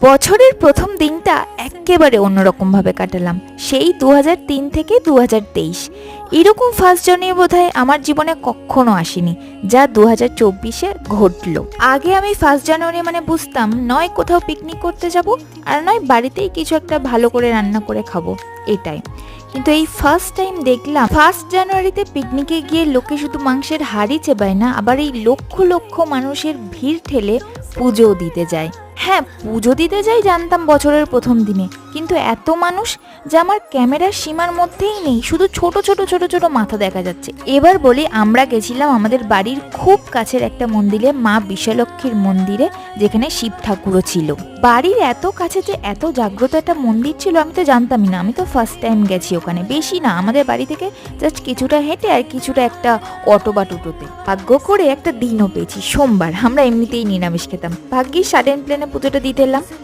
বছরের প্রথম দিনটা একেবারে অন্যরকমভাবে কাটালাম। সেই 2003 থেকে 2023 এরকম ফার্স্ট জানুয়ারি বোধহয় আমার জীবনে কখনো আসেনি, যা 2024-এ ঘটলো। আগে আমি ফার্স্ট জানুয়ারি মানে বুঝতাম নয় কোথাও পিকনিক করতে যাব, আর নয় বাড়িতেই কিছু একটা ভালো করে রান্না করে খাবো, এটাই। কিন্তু এই ফার্স্ট টাইম দেখলাম ফার্স্ট জানুয়ারিতে পিকনিকে গিয়ে লোকে শুধু মাংসের হাড়ি চেবায় না, আবার এই লক্ষ লক্ষ মানুষের ভিড় ঠেলে পুজোও দিতে যায়। হ্যাঁ, পুজো দিতে যাই জানতাম বছরের প্রথম দিনে, কিন্তু এত মানুষ যা আমার ক্যামেরার সীমার মধ্যেই নেই, শুধু ছোট ছোট ছোট ছোট মাথা দেখা যাচ্ছে। এবার বলি, আমরা গেছিলাম আমাদের বাড়ির খুব কাছের একটা মন্দিরে, মা বিশালক্ষীর মন্দিরে, যেখানে শিব ঠাকুরও ছিল। বাড়ির এত কাছে যে এত জাগ্রত একটা মন্দির ছিল আমি তো জানতামই না, আমি তো ফার্স্ট টাইম গেছি ওখানে। বেশি না, আমাদের বাড়ি থেকে জাস্ট কিছুটা হেঁটে আর কিছুটা একটা অটো বা টোটোতে। ভাগ্য করে একটা দিনও পেয়েছি সোমবার, আমরা এমনিতেই নিরামিষ খেতাম। ভাগ্যিস সাডেন প্লেনে পুজোটা দিতে এলাম।